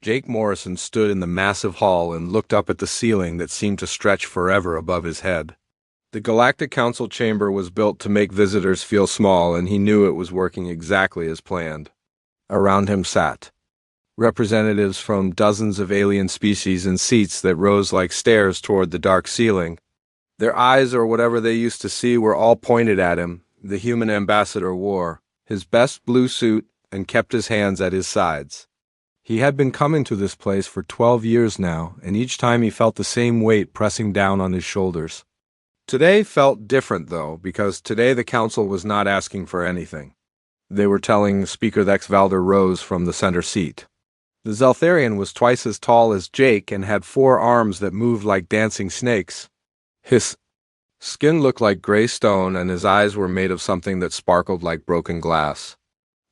Jake Morrison stood in the massive hall and looked up at the ceiling that seemed to stretch forever above his head. The Galactic Council chamber was built to make visitors feel small, and he knew it was working exactly as planned. Around him sat representatives from dozens of alien species in seats that rose like stairs toward the dark ceiling. Their eyes, or whatever they used to see, were all pointed at him. The human ambassador wore his best blue suit and kept his hands at his sides. He had been coming to this place for 12 years now, and each time he felt the same weight pressing down on his shoulders. Today felt different, though, because today the council was not asking for anything. They were telling Speaker Thex Valder rose from the center seat. The Zeltharian was twice as tall as Jake and had 4 arms that moved like dancing snakes. His skin looked like gray stone, and his eyes were made of something that sparkled like broken glass.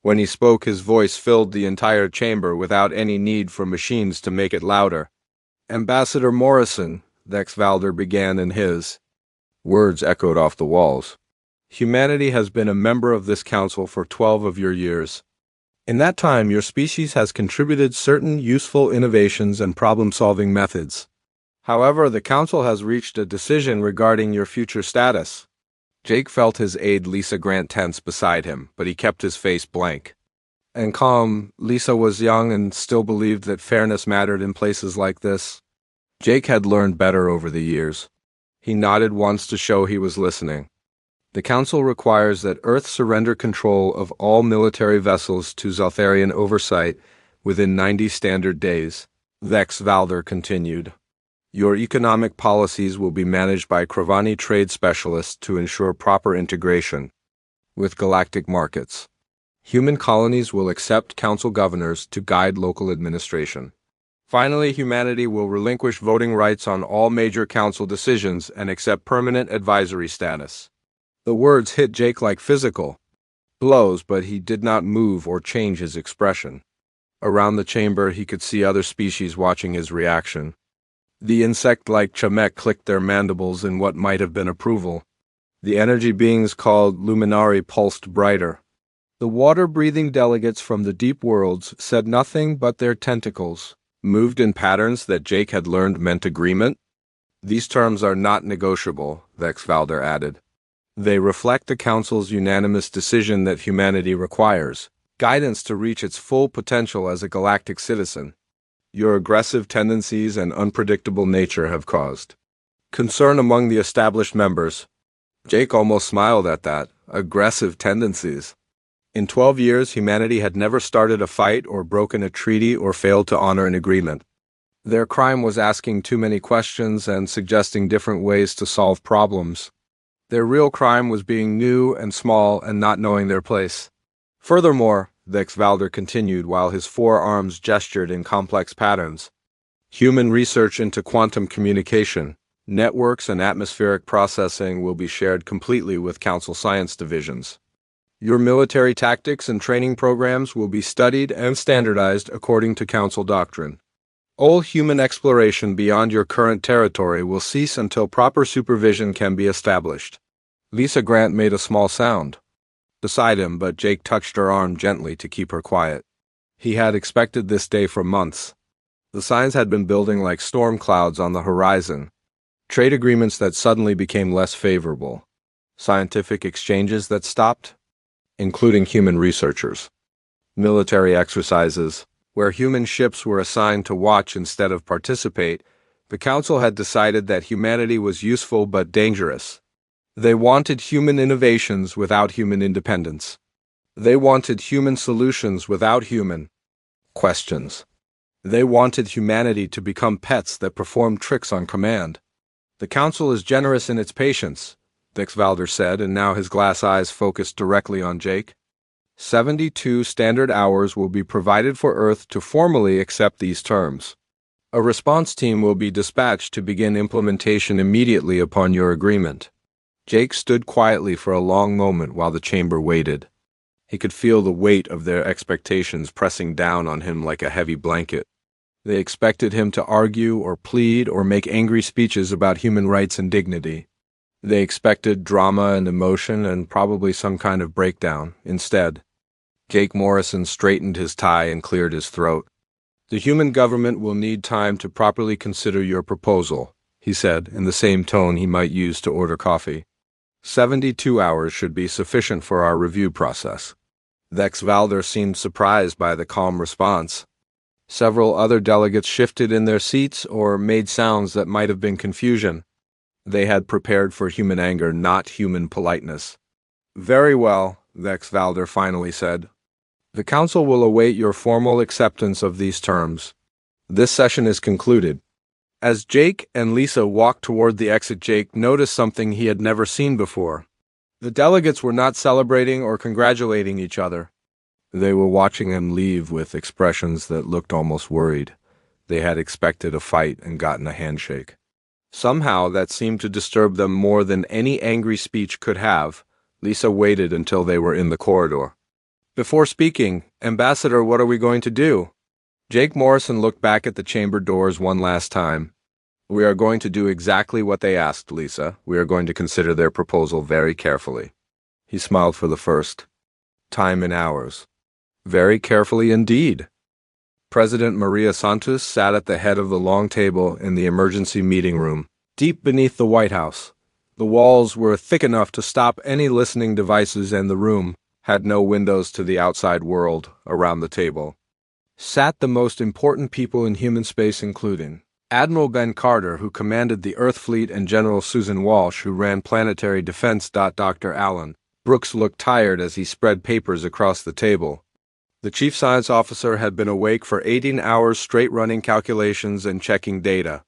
When he spoke, his voice filled the entire chamber without any need for machines to make it louder. "Ambassador Morrison," Thex Valder began, and his words echoed off the walls. "Humanity has been a member of this council for 12 of your years. In that time, your species has contributed certain useful innovations and problem-solving methods. However, the council has reached a decision regarding your future status." Jake felt his aide Lisa Grant tense beside him, but he kept his face blank and calm. Lisa was young and still believed that fairness mattered in places like this. Jake had learned better over the years. He nodded once to show he was listening. "The council requires that Earth surrender control of all military vessels to Zeltharian oversight within 90 standard days," Thex Valder continued. "Your economic policies will be managed by Kravani trade specialists to ensure proper integration with galactic markets. Human colonies will accept council governors to guide local administration. Finally, humanity will relinquish voting rights on all major council decisions and accept permanent advisory status." The words hit Jake like physical blows, but he did not move or change his expression. Around the chamber, he could see other species watching his reaction. The insect-like Chamek clicked their mandibles in what might have been approval. The energy beings called Luminari pulsed brighter. The water-breathing delegates from the deep worlds said nothing, but their tentacles moved in patterns that Jake had learned meant agreement. "These terms are not negotiable," Thex Valder added. "They reflect the Council's unanimous decision that humanity requires guidance to reach its full potential as a galactic citizen. Your aggressive tendencies and unpredictable nature have caused concern among the established members." Jake almost smiled at that. Aggressive tendencies. In 12 years, humanity had never started a fight or broken a treaty or failed to honor an agreement. Their crime was asking too many questions and suggesting different ways to solve problems. Their real crime was being new and small and not knowing their place. Furthermore, Thex Valder continued while his 4 arms gestured in complex patterns, human research into quantum communication, networks, and atmospheric processing will be shared completely with Council science divisions. Your military tactics and training programs will be studied and standardized according to Council doctrine. All human exploration beyond your current territory will cease until proper supervision can be established. Lisa Grant made a small sound beside him, but Jake touched her arm gently to keep her quiet. He had expected this day for months. The signs had been building like storm clouds on the horizon. Trade agreements that suddenly became less favorable. Scientific exchanges that stopped, including human researchers. Military exercises, where human ships were assigned to watch instead of participate. The Council had decided that humanity was useful but dangerous. They wanted human innovations without human independence. They wanted human solutions without human questions. They wanted humanity to become pets that performed tricks on command. "The Council is generous in its patience," Thex Valder said, and now his glass eyes focused directly on Jake. 72 standard hours will be provided for Earth to formally accept these terms. A response team will be dispatched to begin implementation immediately upon your agreement. Jake stood quietly for a long moment while the chamber waited. He could feel the weight of their expectations pressing down on him like a heavy blanket. They expected him to argue or plead or make angry speeches about human rights and dignity. They expected drama and emotion and probably some kind of breakdown. Instead, Jake Morrison straightened his tie and cleared his throat. The human government will need time to properly consider your proposal, he said in the same tone he might use to order coffee. 72 hours should be sufficient for our review process. Vex Valder seemed surprised by the calm response. Several other delegates shifted in their seats or made sounds that might have been confusion. They had prepared for human anger, not human politeness. Very well, Vex Valder finally said. The Council will await your formal acceptance of these terms. This session is concluded. As Jake and Lisa walked toward the exit, Jake noticed something he had never seen before. The delegates were not celebrating or congratulating each other. They were watching him leave with expressions that looked almost worried. They had expected a fight and gotten a handshake. Somehow that seemed to disturb them more than any angry speech could have. Lisa waited until they were in the corridor. Before speaking, Ambassador, what are we going to do? Jake Morrison looked back at the chamber doors one last time. We are going to do exactly what they asked, Lisa. We are going to consider their proposal very carefully. He smiled for the first time in hours. Very carefully indeed. President Maria Santos sat at the head of the long table in the emergency meeting room, deep beneath the White House. The walls were thick enough to stop any listening devices, and the room had no windows to the outside world. Around the table sat the most important people in human space, including Admiral Ben Carter, who commanded the Earth Fleet, and General Susan Walsh, who ran planetary defense. Dr. Allen Brooks looked tired as he spread papers across the table. The chief science officer had been awake for 18 hours straight, running calculations and checking data.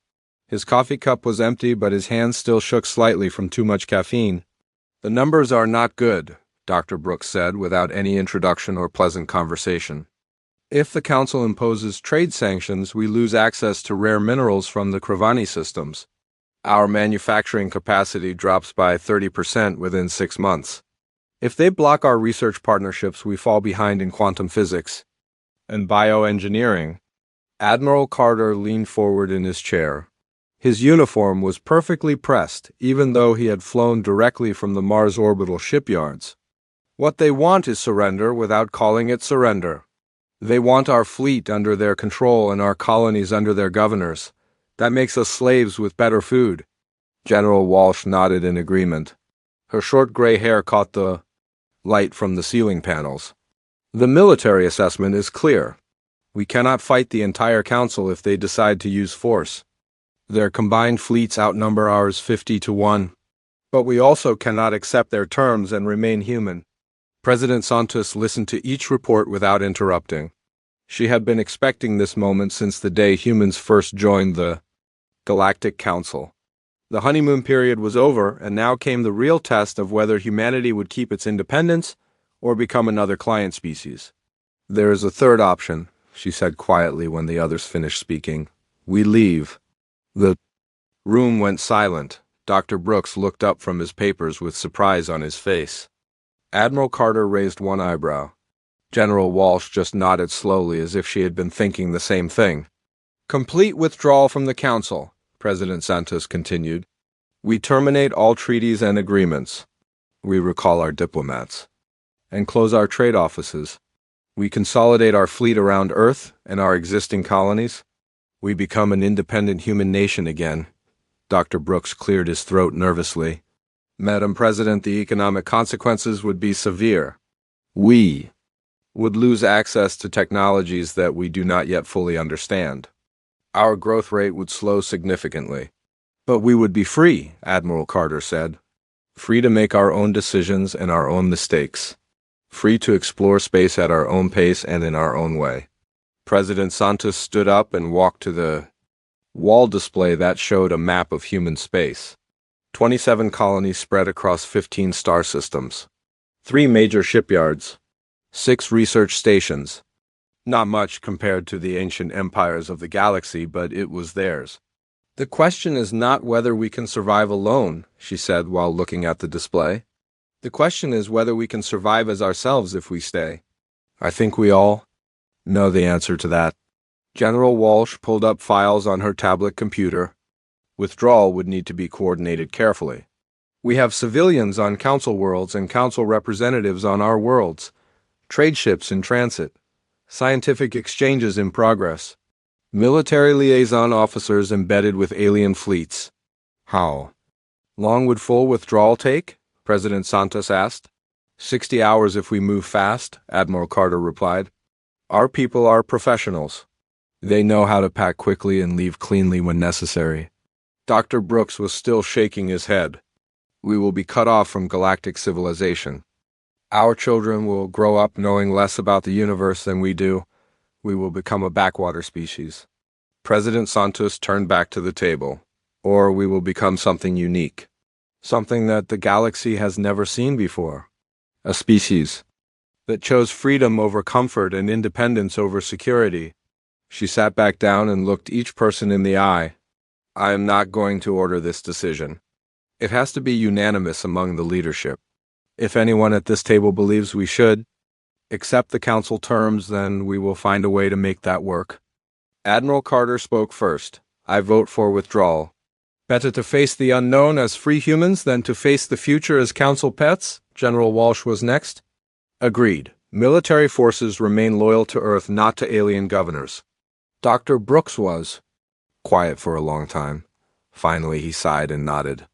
His coffee cup was empty, but his hands still shook slightly from too much caffeine. The numbers are not good, Dr. Brooks said, without any introduction or pleasant conversation. If the Council imposes trade sanctions, we lose access to rare minerals from the Kravani systems. Our manufacturing capacity drops by 30% within 6 months. If they block our research partnerships, we fall behind in quantum physics and bioengineering. Admiral Carter leaned forward in his chair. His uniform was perfectly pressed, even though he had flown directly from the Mars orbital shipyards. What they want is surrender without calling it surrender. They want our fleet under their control and our colonies under their governors. That makes us slaves with better food. General Walsh nodded in agreement. Her short gray hair caught the light from the ceiling panels. The military assessment is clear. We cannot fight the entire Council if they decide to use force. Their combined fleets outnumber ours 50-1. But we also cannot accept their terms and remain human. President Santos listened to each report without interrupting. She had been expecting this moment since the day humans first joined the Galactic Council. The honeymoon period was over, and now came the real test of whether humanity would keep its independence or become another client species. There is a third option, she said quietly when the others finished speaking. We leave. The room went silent. Dr. Brooks looked up from his papers with surprise on his face. Admiral Carter raised one eyebrow. General Walsh just nodded slowly as if she had been thinking the same thing. Complete withdrawal from the Council, President Santos continued. We terminate all treaties and agreements. We recall our diplomats and close our trade offices. We consolidate our fleet around Earth and our existing colonies. We become an independent human nation again. Dr. Brooks cleared his throat nervously. Madam President, the economic consequences would be severe. We would lose access to technologies that we do not yet fully understand. Our growth rate would slow significantly. But we would be free, Admiral Carter said. Free to make our own decisions and our own mistakes. Free to explore space at our own pace and in our own way. President Santos stood up and walked to the wall display that showed a map of human space. 27 colonies spread across 15 star systems. 3 major shipyards. 6 research stations. Not much compared to the ancient empires of the galaxy, but it was theirs. The question is not whether we can survive alone, she said while looking at the display. The question is whether we can survive as ourselves if we stay. I think we all know the answer to that. General Walsh pulled up files on her tablet computer. Withdrawal would need to be coordinated carefully. We have civilians on Council worlds and Council representatives on our worlds, trade ships in transit, scientific exchanges in progress. Military liaison officers embedded with alien fleets. How long would full withdrawal take? President Santos asked. 60 hours if we move fast, Admiral Carter replied. Our people are professionals. They know how to pack quickly and leave cleanly when necessary. Dr. Brooks was still shaking his head. We will be cut off from galactic civilization. Our children will grow up knowing less about the universe than we do. We will become a backwater species. President Santos turned back to the table. Or we will become something unique. Something that the galaxy has never seen before. A species that chose freedom over comfort and independence over security. She sat back down and looked each person in the eye. I am not going to order this decision. It has to be unanimous among the leadership. If anyone at this table believes we should accept the council terms, then we will find a way to make that work. Admiral Carter spoke first. I vote for withdrawal. Better to face the unknown as free humans than to face the future as council pets? General Walsh was next. Agreed. Military forces remain loyal to Earth, not to alien governors. Dr. Brooks was quiet for a long time. Finally, he sighed and nodded.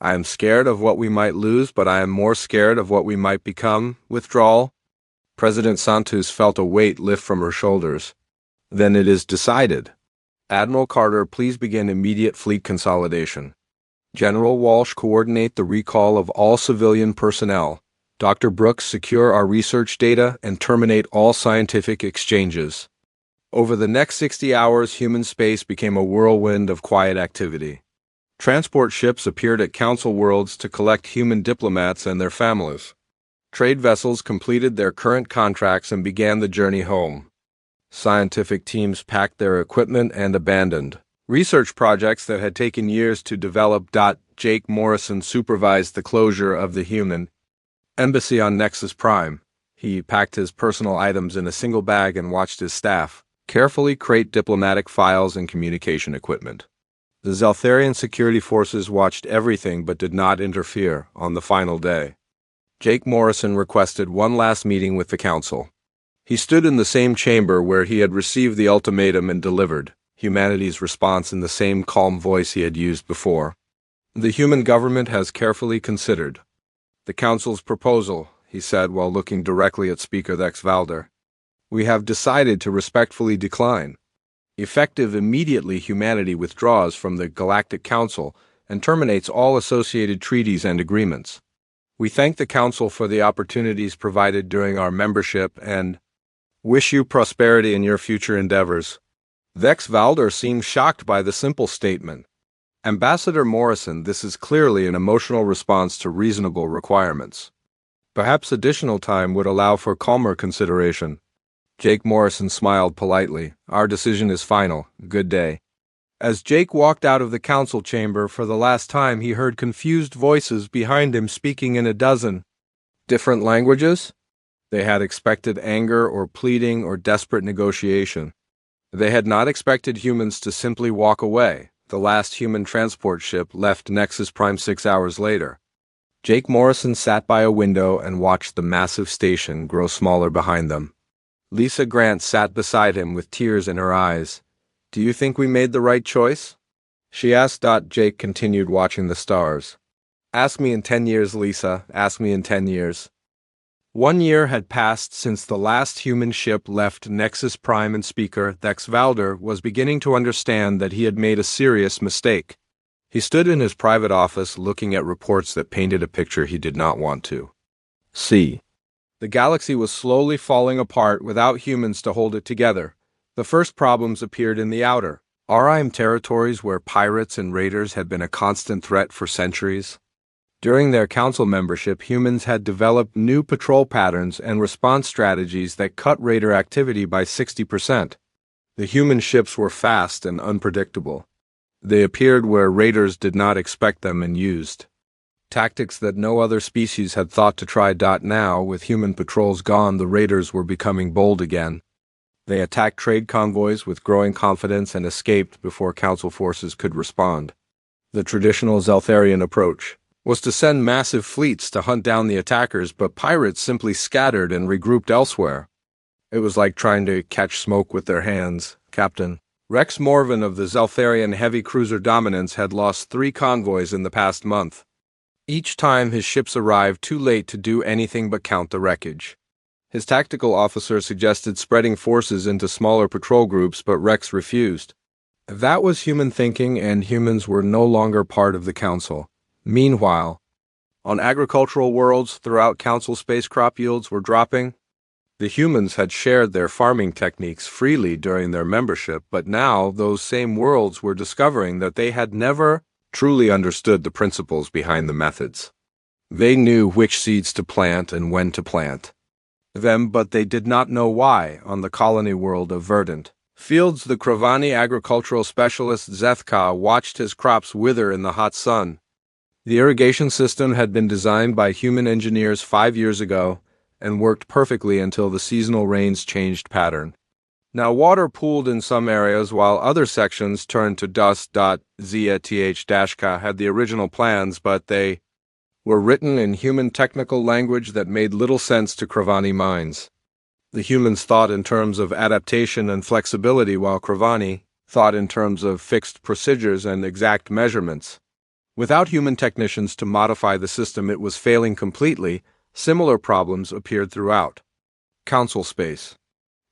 I am scared of what we might lose, but I am more scared of what we might become. Withdrawal. President Santos felt a weight lift from her shoulders. Then it is decided. Admiral Carter, please begin immediate fleet consolidation. General Walsh, coordinate the recall of all civilian personnel. Dr. Brooks, secure our research data and terminate all scientific exchanges. Over the next 60 hours, human space became a whirlwind of quiet activity. Transport ships appeared at council worlds to collect human diplomats and their families. Trade vessels completed their current contracts and began the journey home. Scientific teams packed their equipment and abandoned research projects that had taken years to develop. Jake Morrison supervised the closure of the human embassy on Nexus Prime. He packed his personal items in a single bag and watched his staff carefully crate diplomatic files and communication equipment. The Zeltharian security forces watched everything but did not interfere on the final day. Jake Morrison requested one last meeting with the council. He stood in the same chamber where he had received the ultimatum and delivered humanity's response in the same calm voice he had used before. The human government has carefully considered the council's proposal, he said while looking directly at Speaker Thex Valder. We have decided to respectfully decline. Effective immediately, humanity withdraws from the Galactic Council and terminates all associated treaties and agreements. We thank the Council for the opportunities provided during our membership and wish you prosperity in your future endeavors. Thex Valder seemed shocked by the simple statement. Ambassador Morrison, this is clearly an emotional response to reasonable requirements. Perhaps additional time would allow for calmer consideration. Jake Morrison smiled politely. Our decision is final. Good day. As Jake walked out of the council chamber for the last time, he heard confused voices behind him speaking in a dozen different languages. They had expected anger or pleading or desperate negotiation. They had not expected humans to simply walk away. The last human transport ship left Nexus Prime 6 hours later. Jake Morrison sat by a window and watched the massive station grow smaller behind them. Lisa Grant sat beside him with tears in her eyes. Do you think we made the right choice? She asked. Jake continued watching the stars. Ask me in 10 years, Lisa. Ask me in 10 years. 1 year had passed since the last human ship left Nexus Prime, and Speaker Thex Valder was beginning to understand that he had made a serious mistake. He stood in his private office looking at reports that painted a picture he did not want to see. The galaxy was slowly falling apart without humans to hold it together. The first problems appeared in the outer RIM territories where pirates and raiders had been a constant threat for centuries. During their council membership, humans had developed new patrol patterns and response strategies that cut raider activity by 60%. The human ships were fast and unpredictable. They appeared where raiders did not expect them and used tactics that no other species had thought to try. Now, with human patrols gone, the raiders were becoming bold again. They attacked trade convoys with growing confidence and escaped before council forces could respond. The traditional Zeltharian approach was to send massive fleets to hunt down the attackers, but pirates simply scattered and regrouped elsewhere. It was like trying to catch smoke with their hands. Captain, Rex Morvan of the Zeltharian heavy cruiser Dominance had lost 3 convoys in the past month. Each time his ships arrived too late to do anything but count the wreckage. His tactical officer suggested spreading forces into smaller patrol groups, but Rex refused. That was human thinking, and humans were no longer part of the Council. Meanwhile, on agricultural worlds throughout Council space, crop yields were dropping. The humans had shared their farming techniques freely during their membership, but now those same worlds were discovering that they had never truly understood the principles behind the methods. They knew which seeds to plant and when to plant them, but they did not know why. On the colony world of verdant fields, the Kravani agricultural specialist Zethka watched his crops wither in the hot sun. The irrigation system had been designed by human engineers 5 years ago and worked perfectly until the seasonal rains changed pattern. Now water pooled in some areas while other sections turned to dust. Zeth-Dashka had the original plans, but they were written in human technical language that made little sense to Kravani minds. The humans thought in terms of adaptation and flexibility, while Kravani thought in terms of fixed procedures and exact measurements. Without human technicians to modify the system, it was failing completely. Similar problems appeared throughout Council space.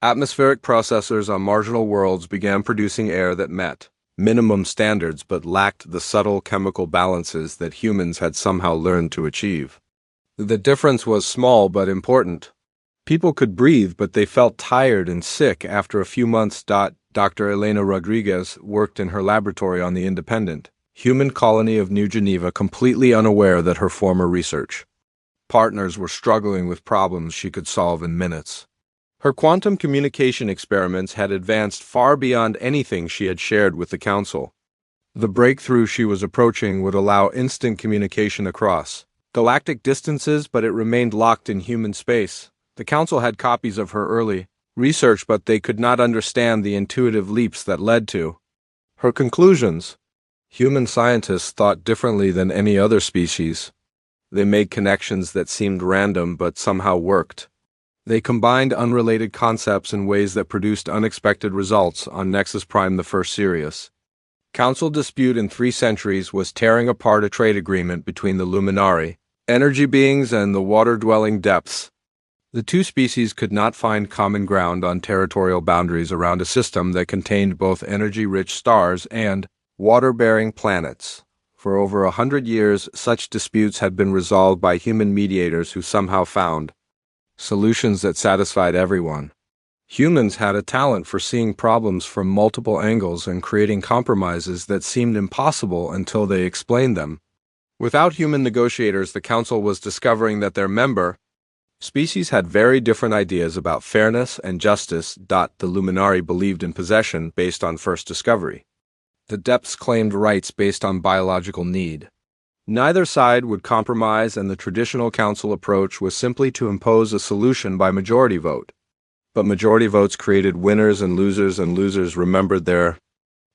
Atmospheric processors on marginal worlds began producing air that met minimum standards but lacked the subtle chemical balances that humans had somehow learned to achieve. The difference was small but important. People could breathe, but they felt tired and sick after a few months. Dr. Elena Rodriguez worked in her laboratory on the independent human colony of New Geneva, completely unaware that her former research partners were struggling with problems she could solve in minutes. Her quantum communication experiments had advanced far beyond anything she had shared with the Council. The breakthrough she was approaching would allow instant communication across galactic distances, but it remained locked in human space. The Council had copies of her early research, but they could not understand the intuitive leaps that led to her conclusions. Human scientists thought differently than any other species. They made connections that seemed random but somehow worked. They combined unrelated concepts in ways that produced unexpected results. On Nexus Prime, the first serious Council dispute in 3 centuries was tearing apart a trade agreement between the Luminari, energy beings, and the water-dwelling depths. The 2 species could not find common ground on territorial boundaries around a system that contained both energy-rich stars and water-bearing planets. For over 100 years, such disputes had been resolved by human mediators who somehow found solutions that satisfied everyone. Humans had a talent for seeing problems from multiple angles and creating compromises that seemed impossible until they explained them. Without human negotiators, the Council was discovering that their member species had very different ideas about fairness and justice. The Luminari believed in possession based on first discovery. The depths claimed rights based on biological need. Neither side would compromise, and the traditional Council approach was simply to impose a solution by majority vote. But majority votes created winners and losers remembered their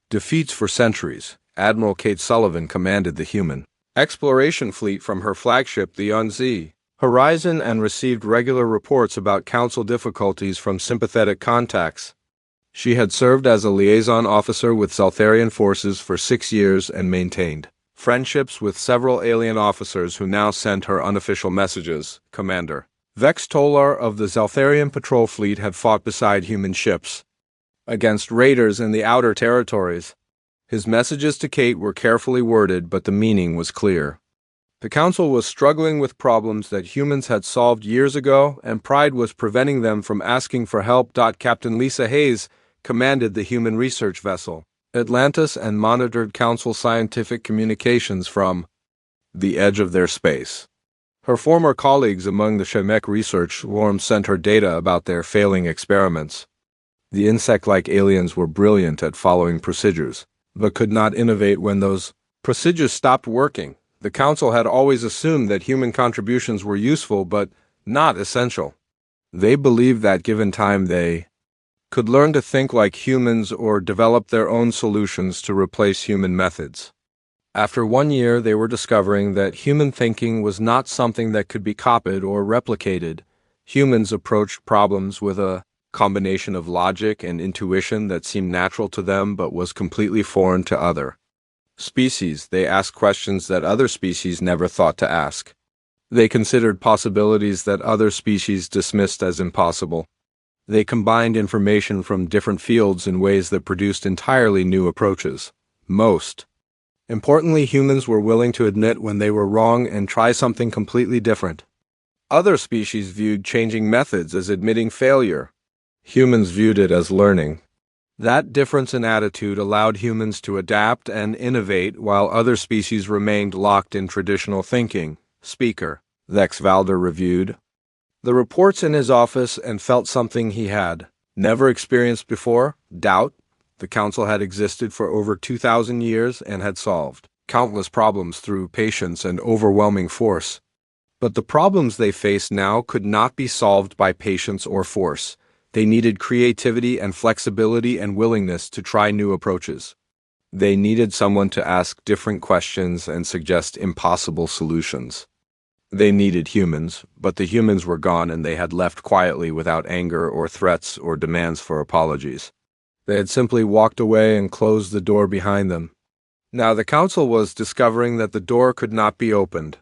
defeats for centuries. Admiral Kate Sullivan commanded the human exploration fleet from her flagship, the HFY Horizon, and received regular reports about Council difficulties from sympathetic contacts. She had served as a liaison officer with Zeltharian forces for 6 years and maintained friendships with several alien officers who now sent her unofficial messages. Commander Vex Tolar of the Zeltharian patrol fleet had fought beside human ships against raiders in the outer territories. His messages to Kate were carefully worded, but the meaning was clear. The Council was struggling with problems that humans had solved years ago, and pride was preventing them from asking for help. Captain Lisa Hayes commanded the human research vessel Atlantis and monitored Council scientific communications from the edge of their space. Her former colleagues among the Shemek research swarm sent her data about their failing experiments. The insect-like aliens were brilliant at following procedures, but could not innovate when those procedures stopped working. The Council had always assumed that human contributions were useful but not essential. They believed that given time they could learn to think like humans or develop their own solutions to replace human methods. After 1 year, they were discovering that human thinking was not something that could be copied or replicated. Humans approached problems with a combination of logic and intuition that seemed natural to them but was completely foreign to other species. They asked questions that other species never thought to ask. They considered possibilities that other species dismissed as impossible. They combined information from different fields in ways that produced entirely new approaches. Most importantly, humans were willing to admit when they were wrong and try something completely different. Other species viewed changing methods as admitting failure. Humans viewed it as learning. That difference in attitude allowed humans to adapt and innovate while other species remained locked in traditional thinking. Speaker. Lex Valder reviewed the reports in his office and felt something he had never experienced before: doubt. The council had existed for over 2,000 years and had solved countless problems through patience and overwhelming force. But the problems they faced now could not be solved by patience or force. They needed creativity and flexibility and willingness to try new approaches. They needed someone to ask different questions and suggest impossible solutions. They needed humans, but the humans were gone and they had left quietly without anger or threats or demands for apologies. They had simply walked away and closed the door behind them. Now the council was discovering that the door could not be opened.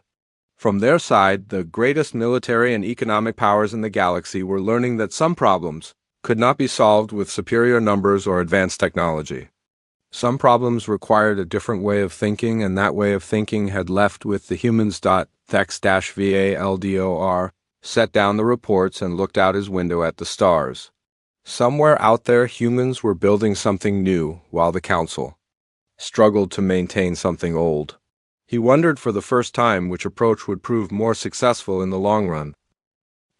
From their side, the greatest military and economic powers in the galaxy were learning that some problems could not be solved with superior numbers or advanced technology. Some problems required a different way of thinking, and that way of thinking had left with the humans. Thex-VALDOR set down the reports and looked out his window at the stars. Somewhere out there, humans were building something new, while the council struggled to maintain something old. He wondered for the first time which approach would prove more successful in the long run.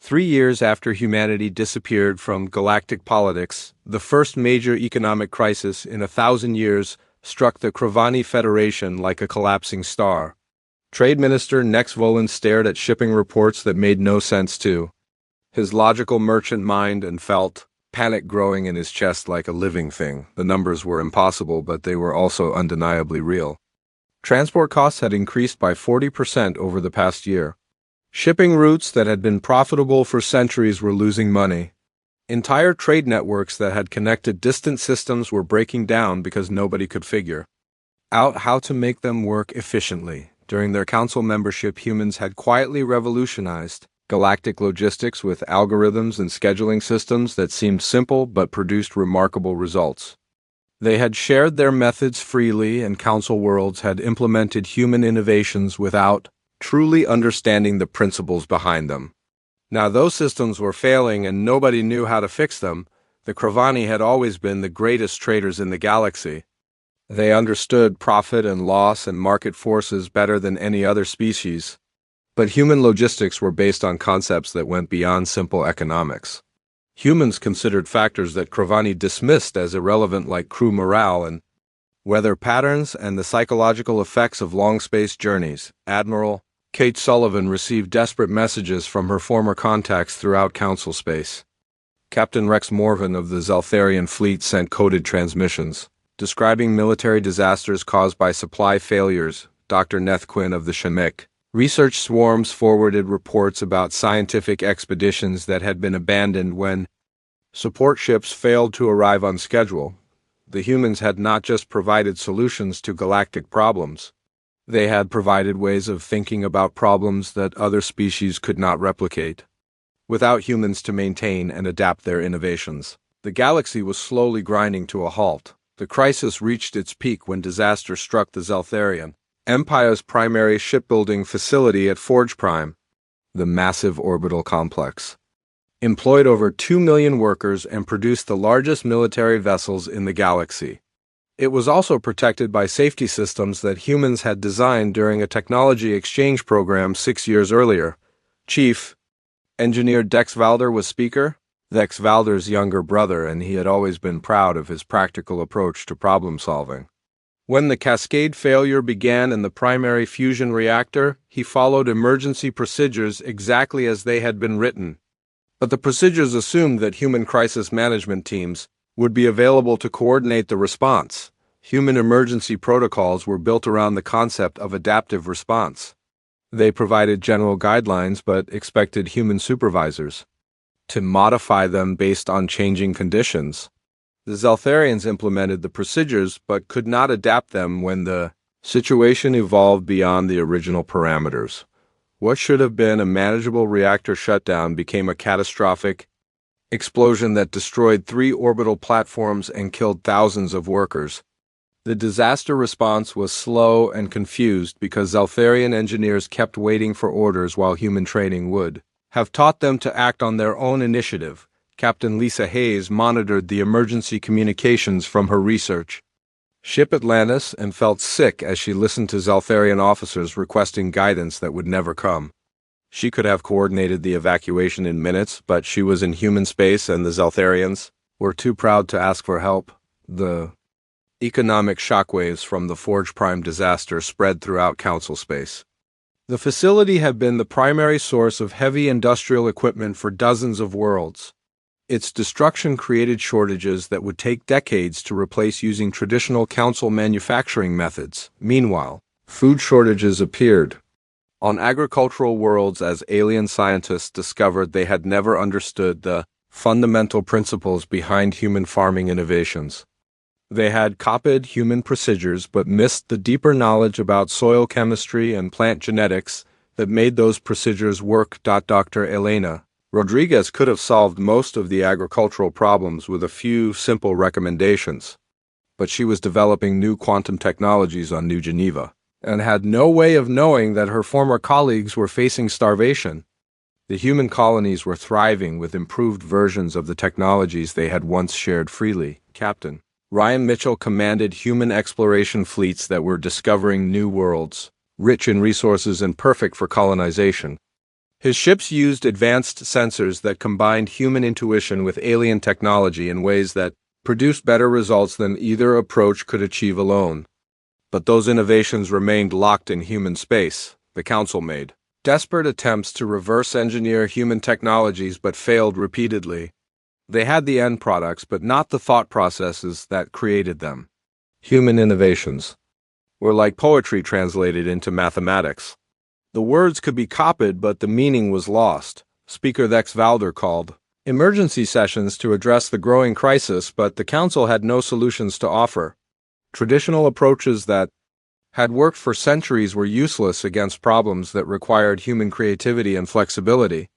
3 years after humanity disappeared from galactic politics, the first major economic crisis in 1,000 years struck the Kravani Federation like a collapsing star. Trade Minister Nex Volan stared at shipping reports that made no sense too. His logical merchant mind and felt panic growing in his chest like a living thing. The numbers were impossible, but they were also undeniably real. Transport costs had increased by 40% over the past year. Shipping routes that had been profitable for centuries were losing money. Entire trade networks that had connected distant systems were breaking down because nobody could figure out how to make them work efficiently. During their council membership, humans had quietly revolutionized galactic logistics with algorithms and scheduling systems that seemed simple but produced remarkable results. They had shared their methods freely, and council worlds had implemented human innovations without truly understanding the principles behind them. Now those systems were failing and nobody knew how to fix them. The Kravani had always been the greatest traders in the galaxy. They understood profit and loss and market forces better than any other species. But human logistics were based on concepts that went beyond simple economics. Humans considered factors that Kravani dismissed as irrelevant, like crew morale and weather patterns and the psychological effects of long space journeys. Admiral Kate Sullivan received desperate messages from her former contacts throughout council space. Captain Rex Morvan of the Zeltharian fleet sent coded transmissions describing military disasters caused by supply failures. Dr. Neth Quinn of the Shemek research swarms forwarded reports about scientific expeditions that had been abandoned when support ships failed to arrive on schedule. The humans had not just provided solutions to galactic problems. They had provided ways of thinking about problems that other species could not replicate, without humans to maintain and adapt their innovations. The galaxy was slowly grinding to a halt. The crisis reached its peak when disaster struck the Zeltharian Empire's primary shipbuilding facility at Forge Prime. The massive orbital complex employed over 2 million workers and produced the largest military vessels in the galaxy. It was also protected by safety systems that humans had designed during a technology exchange program 6 years earlier. Chief Engineer Dex Valder was speaker, Dex Valder's younger brother, and he had always been proud of his practical approach to problem solving. When the cascade failure began in the primary fusion reactor, he followed emergency procedures exactly as they had been written. But the procedures assumed that human crisis management teams would be available to coordinate the response. Human emergency protocols were built around the concept of adaptive response. They provided general guidelines but expected human supervisors. to modify them based on changing conditions. The Zeltharians implemented the procedures but could not adapt them when the situation evolved beyond the original parameters. What should have been a manageable reactor shutdown became a catastrophic explosion that destroyed 3 orbital platforms and killed thousands of workers. The disaster response was slow and confused because Zeltharian engineers kept waiting for orders while human training would have taught them to act on their own initiative. Captain Lisa Hayes monitored the emergency communications from her research ship Atlantis and felt sick as she listened to Zeltharian officers requesting guidance that would never come. She could have coordinated the evacuation in minutes, but she was in human space and the Zeltharians were too proud to ask for help. The economic shockwaves from the Forge Prime disaster spread throughout Council space. The facility had been the primary source of heavy industrial equipment for dozens of worlds. Its destruction created shortages that would take decades to replace using traditional Council manufacturing methods. Meanwhile, food shortages appeared on agricultural worlds as alien scientists discovered they had never understood the fundamental principles behind human farming innovations. They had copied human procedures but missed the deeper knowledge about soil chemistry and plant genetics that made those procedures work. Dr. Elena Rodriguez could have solved most of the agricultural problems with a few simple recommendations, but she was developing new quantum technologies on New Geneva and had no way of knowing that her former colleagues were facing starvation. The human colonies were thriving with improved versions of the technologies they had once shared freely. Captain Ryan Mitchell commanded human exploration fleets that were discovering new worlds, rich in resources and perfect for colonization. His ships used advanced sensors that combined human intuition with alien technology in ways that produced better results than either approach could achieve alone. But those innovations remained locked in human space. The Council made desperate attempts to reverse engineer human technologies but failed repeatedly. They had the end products but not the thought processes that created them. Human innovations were like poetry translated into mathematics. The words could be copied, but the meaning was lost. Speaker Lex Valder called emergency sessions to address the growing crisis, but the Council had no solutions to offer. Traditional approaches that had worked for centuries were useless against problems that required human creativity and flexibility.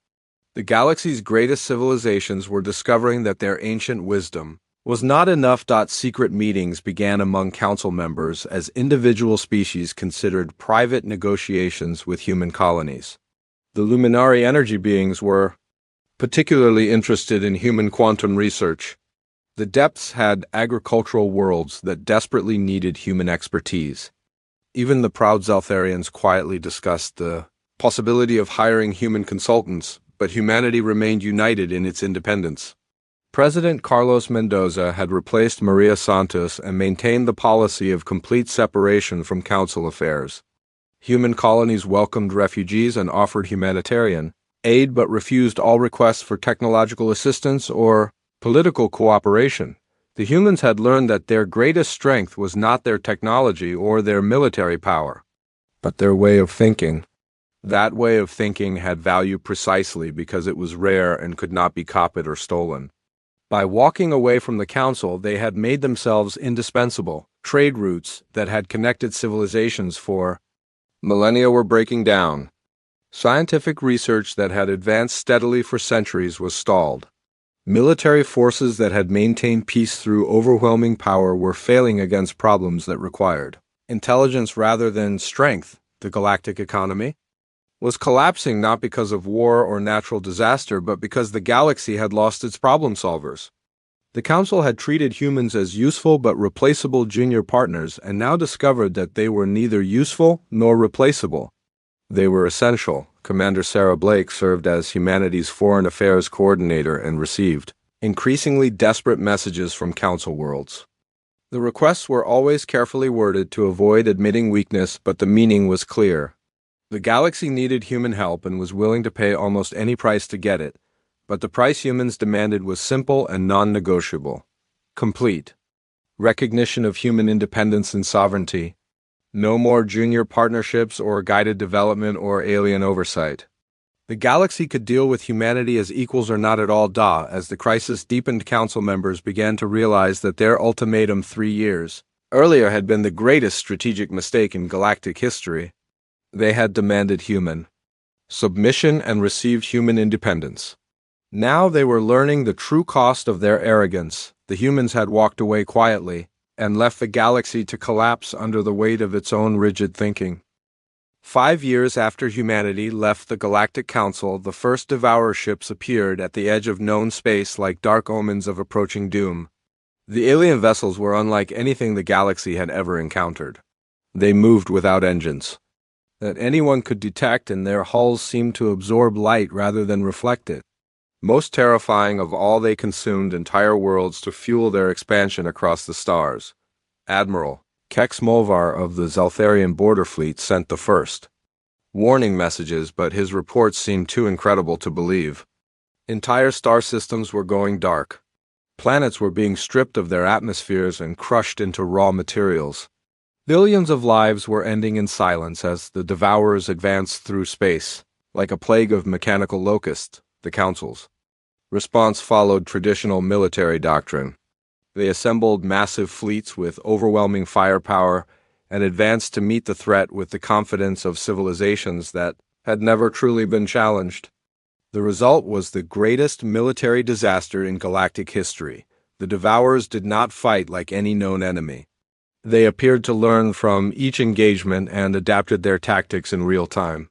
The galaxy's greatest civilizations were discovering that their ancient wisdom was not enough. Secret meetings began among Council members as individual species considered private negotiations with human colonies. The Luminari energy beings were particularly interested in human quantum research. The depths had agricultural worlds that desperately needed human expertise. Even the proud Zeltharians quietly discussed the possibility of hiring human consultants, but humanity remained united in its independence. President Carlos Mendoza had replaced Maria Santos and maintained the policy of complete separation from Council affairs. Human colonies welcomed refugees and offered humanitarian aid but refused all requests for technological assistance or political cooperation. The humans had learned that their greatest strength was not their technology or their military power, but their way of thinking. That way of thinking had value precisely because it was rare and could not be copied or stolen. By walking away from the Council, they had made themselves indispensable. Trade routes that had connected civilizations for millennia were breaking down. Scientific research that had advanced steadily for centuries was stalled. Military forces that had maintained peace through overwhelming power were failing against problems that required intelligence rather than strength. The galactic economy was collapsing not because of war or natural disaster, but because the galaxy had lost its problem solvers. The Council had treated humans as useful but replaceable junior partners and now discovered that they were neither useful nor replaceable. They were essential. Commander Sarah Blake served as humanity's foreign affairs coordinator and received increasingly desperate messages from Council worlds. The requests were always carefully worded to avoid admitting weakness, but the meaning was clear. The galaxy needed human help and was willing to pay almost any price to get it, but the price humans demanded was simple and non-negotiable. Complete recognition of human independence and sovereignty. No more junior partnerships or guided development or alien oversight. The galaxy could deal with humanity as equals or not at all. As the crisis deepened, council members began to realize that their ultimatum 3 years earlier had been the greatest strategic mistake in galactic history. They had demanded human submission and received human independence. Now they were learning the true cost of their arrogance. The humans had walked away quietly and left the galaxy to collapse under the weight of its own rigid thinking. 5 years after humanity left the Galactic Council, the first Devourer ships appeared at the edge of known space like dark omens of approaching doom. The alien vessels were unlike anything the galaxy had ever encountered. They moved without engines that anyone could detect, and their hulls seemed to absorb light rather than reflect it. Most terrifying of all, they consumed entire worlds to fuel their expansion across the stars. Admiral Kex Molvar of the Zeltharian border fleet sent the first warning messages, but his reports seemed too incredible to believe. Entire star systems were going dark. Planets were being stripped of their atmospheres and crushed into raw materials. Billions of lives were ending in silence as the Devourers advanced through space, like a plague of mechanical locusts. The Council's response followed traditional military doctrine. They assembled massive fleets with overwhelming firepower and advanced to meet the threat with the confidence of civilizations that had never truly been challenged. The result was the greatest military disaster in galactic history. The Devourers did not fight like any known enemy. They appeared to learn from each engagement and adapted their tactics in real time.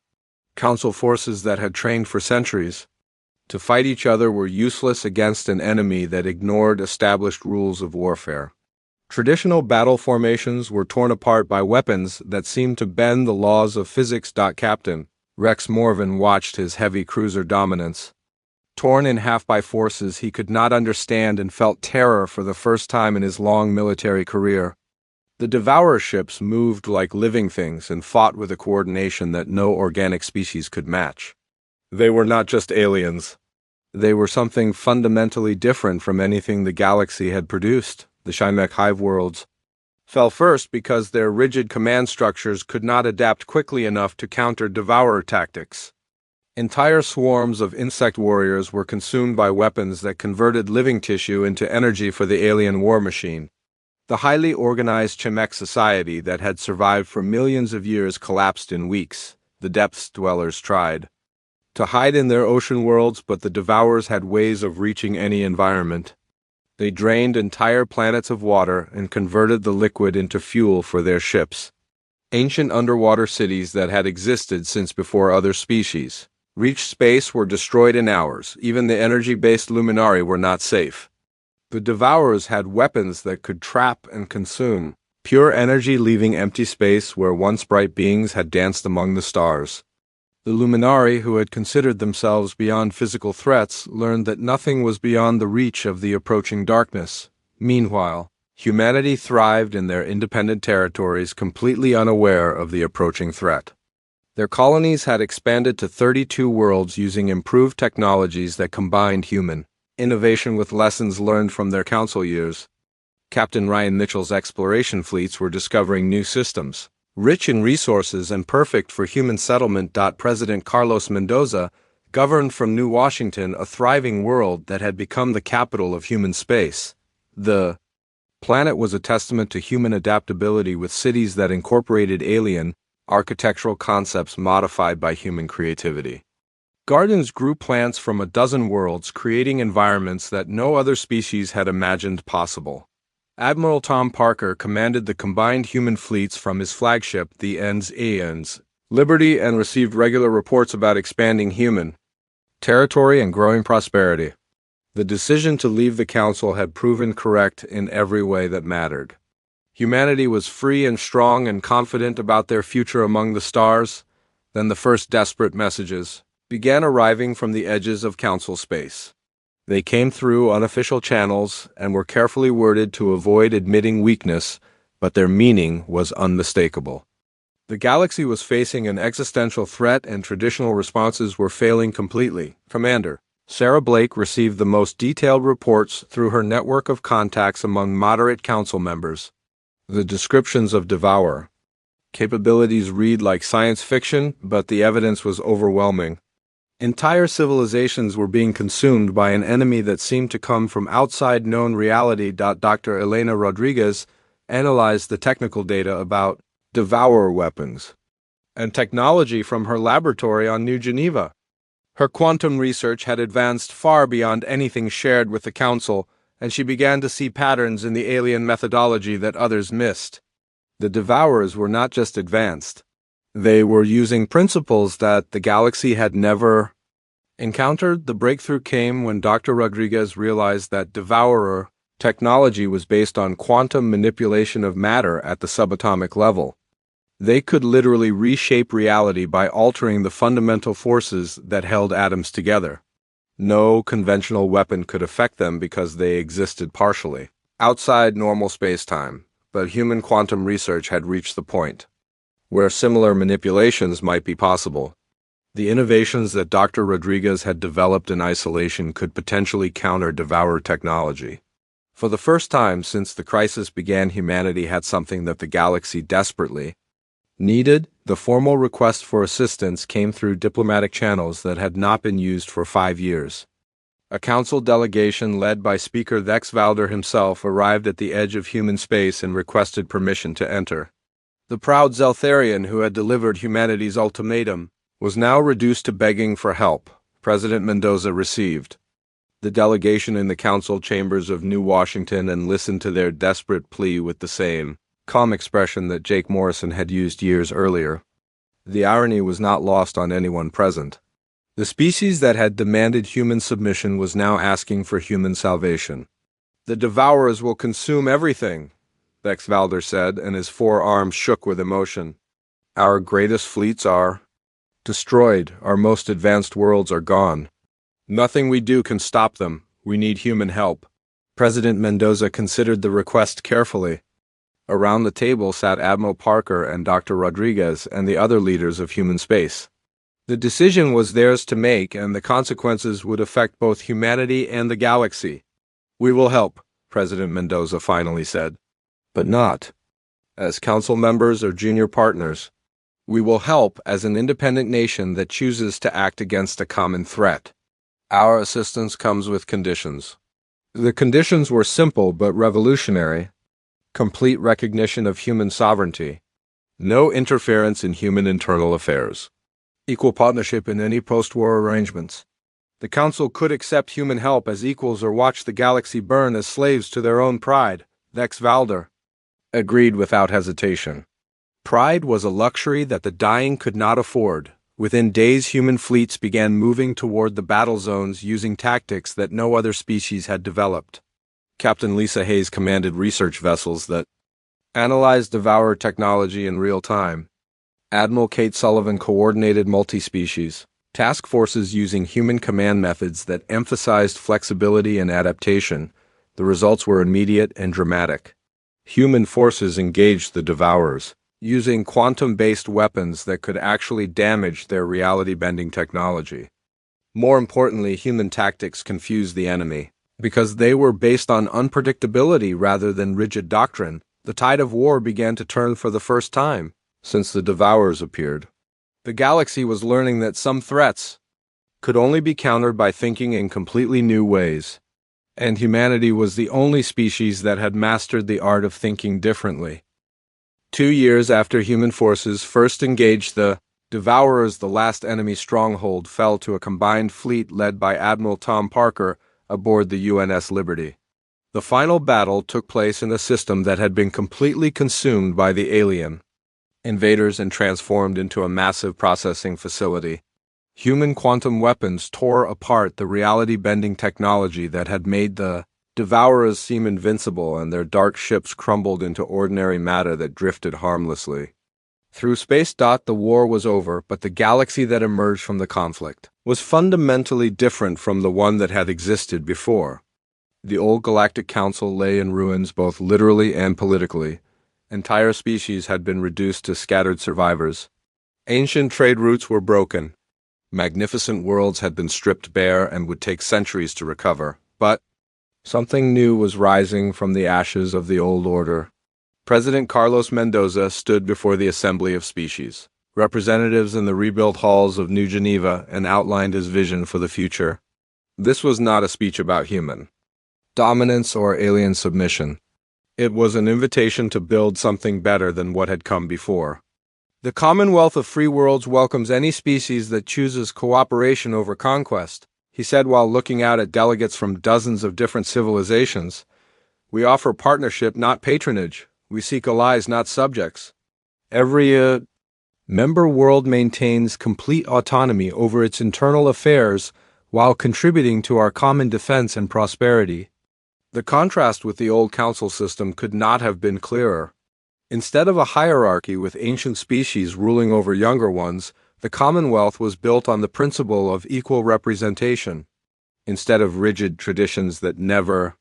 Council forces that had trained for centuries to fight each other were useless against an enemy that ignored established rules of warfare. Traditional battle formations were torn apart by weapons that seemed to bend the laws of physics. Captain Rex Morvan watched his heavy cruiser dominance torn in half by forces he could not understand and felt terror for the first time in his long military career. The Devourer ships moved like living things and fought with a coordination that no organic species could match. They were not just aliens. They were something fundamentally different from anything the galaxy had produced. The Shimek hive worlds fell first because their rigid command structures could not adapt quickly enough to counter Devourer tactics. Entire swarms of insect warriors were consumed by weapons that converted living tissue into energy for the alien war machine. The highly organized Chemek society that had survived for millions of years collapsed in weeks. The depths dwellers tried to hide in their ocean worlds, but the Devourers had ways of reaching any environment. They drained entire planets of water and converted the liquid into fuel for their ships. Ancient underwater cities that had existed since before other species reached space were destroyed in hours. Even the energy-based Luminari were not safe. The Devourers had weapons that could trap and consume pure energy, leaving empty space where once bright beings had danced among the stars. The Luminari, who had considered themselves beyond physical threats, learned that nothing was beyond the reach of the approaching darkness. Meanwhile, humanity thrived in their independent territories, completely unaware of the approaching threat. Their colonies had expanded to 32 worlds using improved technologies that combined human innovation with lessons learned from their council years. Captain Ryan Mitchell's exploration fleets were discovering new systems, rich in resources and perfect for human settlement. President Carlos Mendoza governed from New Washington, a thriving world that had become the capital of human space. The planet was a testament to human adaptability, with cities that incorporated alien architectural concepts modified by human creativity. Gardens grew plants from a dozen worlds, creating environments that no other species had imagined possible. Admiral Tom Parker commanded the combined human fleets from his flagship, the Aeons Liberty, and received regular reports about expanding human territory and growing prosperity. The decision to leave the Council had proven correct in every way that mattered. Humanity was free and strong and confident about their future among the stars. Then the first desperate messages began arriving from the edges of Council space. They came through unofficial channels and were carefully worded to avoid admitting weakness, but their meaning was unmistakable. The galaxy was facing an existential threat, and traditional responses were failing completely. Commander Sarah Blake received the most detailed reports through her network of contacts among moderate council members. The descriptions of Devourer capabilities read like science fiction, but the evidence was overwhelming. Entire civilizations were being consumed by an enemy that seemed to come from outside known reality. Dr. Elena Rodriguez analyzed the technical data about devourer weapons and technology from her laboratory on New Geneva. Her quantum research had advanced far beyond anything shared with the Council, and she began to see patterns in the alien methodology that others missed. The devourers were not just advanced. They were using principles that the galaxy had never encountered. The breakthrough came when Dr. Rodriguez realized that devourer technology was based on quantum manipulation of matter at the subatomic level. They could literally reshape reality by altering the fundamental forces that held atoms together. No conventional weapon could affect them because they existed partially outside normal space-time, but human quantum research had reached the point where similar manipulations might be possible. The innovations that Dr. Rodriguez had developed in isolation could potentially counter devourer technology. For the first time since the crisis began, humanity had something that the galaxy desperately needed. The formal request for assistance came through diplomatic channels that had not been used for 5 years. A council delegation led by Speaker Thex Valder himself arrived at the edge of human space and requested permission to enter. The proud Zeltharian who had delivered humanity's ultimatum was now reduced to begging for help. President Mendoza received the delegation in the council chambers of New Washington and listened to their desperate plea with the same calm expression that Jake Morrison had used years earlier. The irony was not lost on anyone present. The species that had demanded human submission was now asking for human salvation. "The devourers will consume everything," Thex Valder said, and his forearms shook with emotion. "Our greatest fleets are destroyed. Our most advanced worlds are gone. Nothing we do can stop them. We need human help." President Mendoza considered the request carefully. Around the table sat Admiral Parker and Dr. Rodriguez and the other leaders of human space. The decision was theirs to make, and the consequences would affect both humanity and the galaxy. "We will help," President Mendoza finally said. "But not as council members or junior partners. We will help as an independent nation that chooses to act against a common threat. Our assistance comes with conditions." The conditions were simple but revolutionary. Complete recognition of human sovereignty. No interference in human internal affairs. Equal partnership in any post-war arrangements. The Council could accept human help as equals or watch the galaxy burn as slaves to their own pride. Thex Valder agreed without hesitation. Pride was a luxury that the dying could not afford. Within days, human fleets began moving toward the battle zones using tactics that no other species had developed. Captain Lisa Hayes commanded research vessels that analyzed devourer technology in real time. Admiral Kate Sullivan coordinated multi-species task forces using human command methods that emphasized flexibility and adaptation. The results were immediate and dramatic. Human forces engaged the devourers, using quantum-based weapons that could actually damage their reality-bending technology. More importantly, human tactics confused the enemy. Because they were based on unpredictability rather than rigid doctrine, the tide of war began to turn for the first time since the devourers appeared. The galaxy was learning that some threats could only be countered by thinking in completely new ways, and humanity was the only species that had mastered the art of thinking differently. 2 years after human forces first engaged the devourers, the last enemy stronghold fell to a combined fleet led by Admiral Tom Parker aboard the UNS Liberty. The final battle took place in a system that had been completely consumed by the alien invaders and transformed into a massive processing facility. Human quantum weapons tore apart the reality-bending technology that had made the devourers seem invincible, and their dark ships crumbled into ordinary matter that drifted harmlessly. Through space. The war was over, but the galaxy that emerged from the conflict was fundamentally different from the one that had existed before. The old Galactic Council lay in ruins both literally and politically. Entire species had been reduced to scattered survivors. Ancient trade routes were broken. Magnificent worlds had been stripped bare and would take centuries to recover. But something new was rising from the ashes of the old order. President Carlos Mendoza stood before the Assembly of Species. representatives in the rebuilt halls of New Geneva, and outlined his vision for the future. This was not a speech about human dominance or alien submission. It was an invitation to build something better than what had come before. The Commonwealth of Free Worlds welcomes any species that chooses cooperation over conquest, he said while looking out at delegates from dozens of different civilizations. We offer partnership, not patronage. We seek allies, not subjects. Every member world maintains complete autonomy over its internal affairs while contributing to our common defense and prosperity. The contrast with the old council system could not have been clearer. Instead of a hierarchy with ancient species ruling over younger ones, the Commonwealth was built on the principle of equal representation. Instead of rigid traditions that never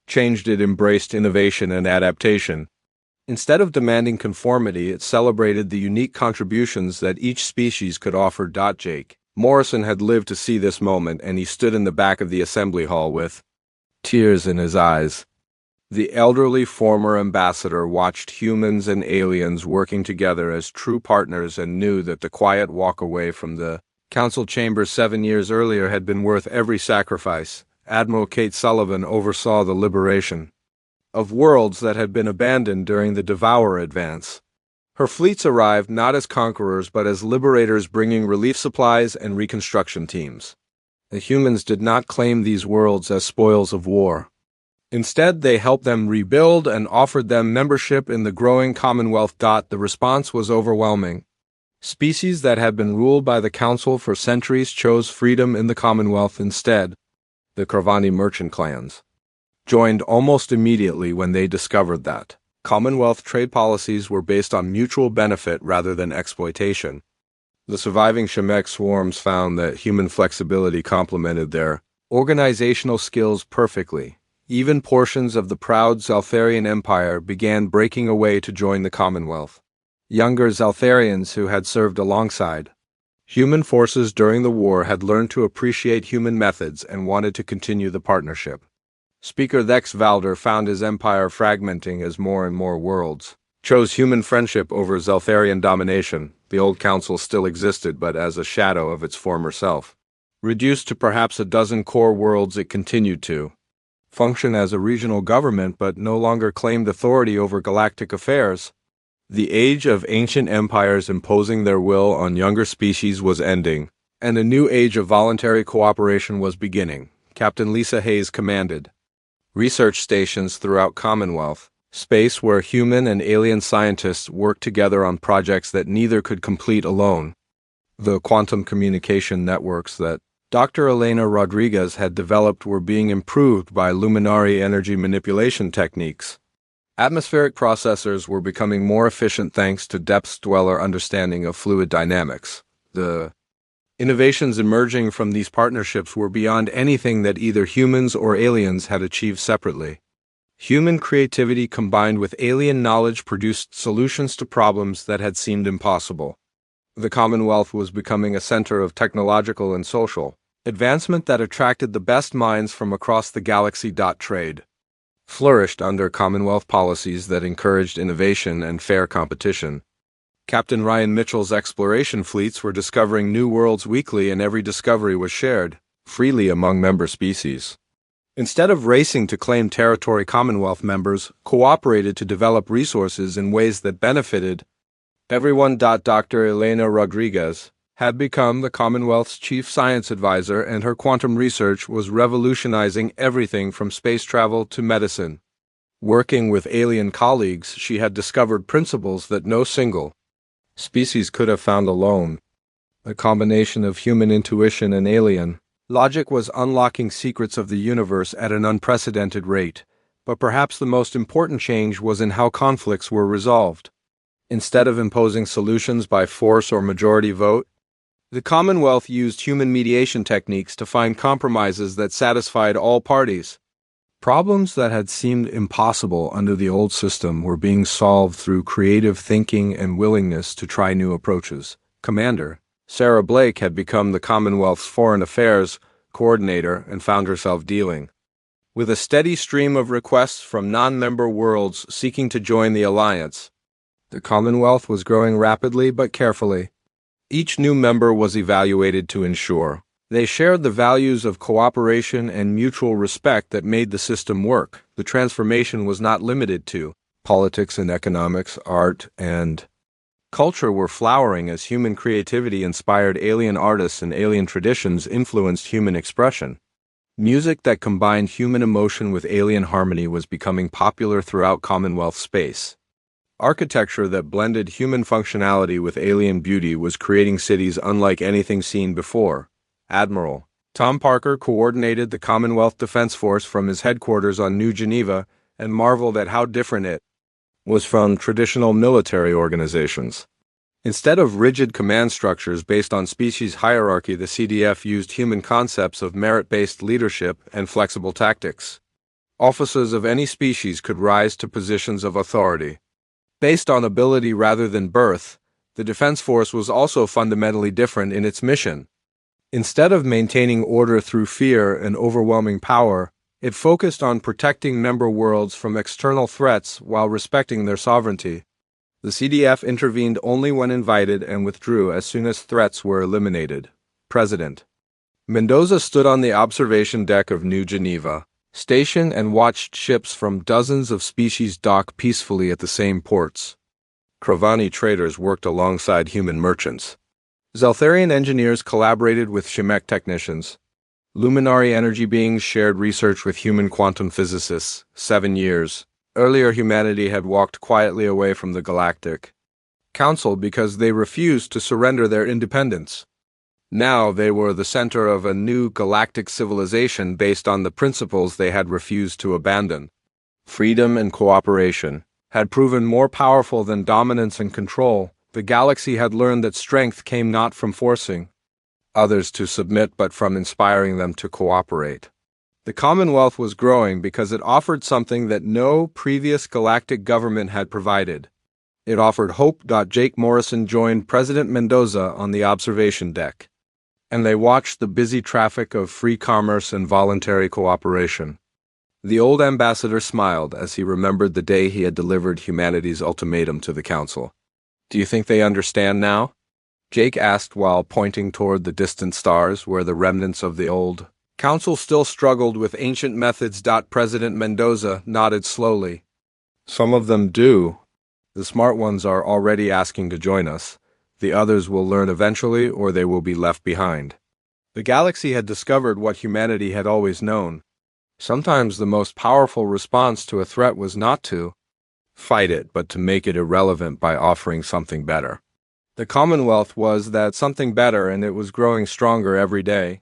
changed, it embraced innovation and adaptation. Instead of demanding conformity, it celebrated the unique contributions that each species could offer. Jake Morrison had lived to see this moment, and he stood in the back of the assembly hall with tears in his eyes. The elderly former ambassador watched humans and aliens working together as true partners and knew that the quiet walk away from the council chamber 7 years earlier had been worth every sacrifice. Admiral Kate Sullivan oversaw the liberation of worlds that had been abandoned during the Devourer advance. Her fleets arrived not as conquerors but as liberators, bringing relief supplies and reconstruction teams. The humans did not claim these worlds as spoils of war. Instead, they helped them rebuild and offered them membership in the growing Commonwealth. The response was overwhelming. Species that had been ruled by the Council for centuries chose freedom in the Commonwealth instead. The Kravani merchant clans joined almost immediately when they discovered that Commonwealth trade policies were based on mutual benefit rather than exploitation. The surviving Shemek swarms found that human flexibility complemented their organizational skills perfectly. Even portions of the proud Zaltharian Empire began breaking away to join the Commonwealth. Younger Zaltharians who had served alongside human forces during the war had learned to appreciate human methods and wanted to continue the partnership. Speaker Thex Valder found his empire fragmenting as more and more worlds chose human friendship over Zaltharian domination. The old council still existed, but as a shadow of its former self. Reduced to perhaps a dozen core worlds, it continued to function as a regional government but no longer claimed authority over galactic affairs. The age of ancient empires imposing their will on younger species was ending, and a new age of voluntary cooperation was beginning. Captain Lisa Hayes commanded research stations throughout Commonwealth, space where human and alien scientists worked together on projects that neither could complete alone. The quantum communication networks that Dr. Elena Rodriguez had developed were being improved by luminary energy manipulation techniques. Atmospheric processors were becoming more efficient thanks to depth-dweller understanding of fluid dynamics. The innovations emerging from these partnerships were beyond anything that either humans or aliens had achieved separately. Human creativity combined with alien knowledge produced solutions to problems that had seemed impossible. The Commonwealth was becoming a center of technological and social advancement that attracted the best minds from across the galaxy. Trade flourished under Commonwealth policies that encouraged innovation and fair competition. Captain Ryan Mitchell's exploration fleets were discovering new worlds weekly, and every discovery was shared freely among member species. Instead of racing to claim territory, Commonwealth members cooperated to develop resources in ways that benefited everyone. Dr. Elena Rodriguez had become the Commonwealth's chief science advisor, and her quantum research was revolutionizing everything from space travel to medicine. Working with alien colleagues, she had discovered principles that no single species could have found alone. The combination of human intuition and alien logic was unlocking secrets of the universe at an unprecedented rate, but perhaps the most important change was in how conflicts were resolved. Instead of imposing solutions by force or majority vote, the Commonwealth used human mediation techniques to find compromises that satisfied all parties. Problems that had seemed impossible under the old system were being solved through creative thinking and willingness to try new approaches. Commander Sarah Blake had become the Commonwealth's foreign affairs coordinator and found herself dealing with a steady stream of requests from non-member worlds seeking to join the alliance. The Commonwealth was growing rapidly but carefully. Each new member was evaluated to ensure they shared the values of cooperation and mutual respect that made the system work. The transformation was not limited to politics and economics, art, and culture were flowering as human creativity inspired alien artists and alien traditions influenced human expression. Music that combined human emotion with alien harmony was becoming popular throughout Commonwealth space. Architecture that blended human functionality with alien beauty was creating cities unlike anything seen before. Admiral Tom Parker coordinated the Commonwealth Defense Force from his headquarters on New Geneva and marveled at how different it was from traditional military organizations. Instead of rigid command structures based on species hierarchy, the CDF used human concepts of merit-based leadership and flexible tactics. Officers of any species could rise to positions of authority. Based on ability rather than birth, the Defense Force was also fundamentally different in its mission. Instead of maintaining order through fear and overwhelming power, it focused on protecting member worlds from external threats while respecting their sovereignty. The CDF intervened only when invited and withdrew as soon as threats were eliminated. President Mendoza stood on the observation deck of New Geneva station and watched ships from dozens of species dock peacefully at the same ports. Kravani traders worked alongside human merchants. Zeltharian engineers collaborated with Shemek technicians. Luminary energy beings shared research with human quantum physicists. 7 years earlier, humanity had walked quietly away from the Galactic Council because they refused to surrender their independence. Now they were the center of a new galactic civilization based on the principles they had refused to abandon. Freedom and cooperation had proven more powerful than dominance and control. The galaxy had learned that strength came not from forcing others to submit but from inspiring them to cooperate. The Commonwealth was growing because it offered something that no previous galactic government had provided. It offered hope. Jake Morrison joined President Mendoza on the observation deck, and they watched the busy traffic of free commerce and voluntary cooperation. The old ambassador smiled as he remembered the day he had delivered humanity's ultimatum to the Council. "Do you think they understand now?" Jake asked while pointing toward the distant stars where the remnants of the old Council still struggled with ancient methods. President Mendoza nodded slowly. "Some of them do. The smart ones are already asking to join us. The others will learn eventually, or they will be left behind." The galaxy had discovered what humanity had always known. Sometimes the most powerful response to a threat was not to fight it, but to make it irrelevant by offering something better. The Commonwealth was that something better, and it was growing stronger every day.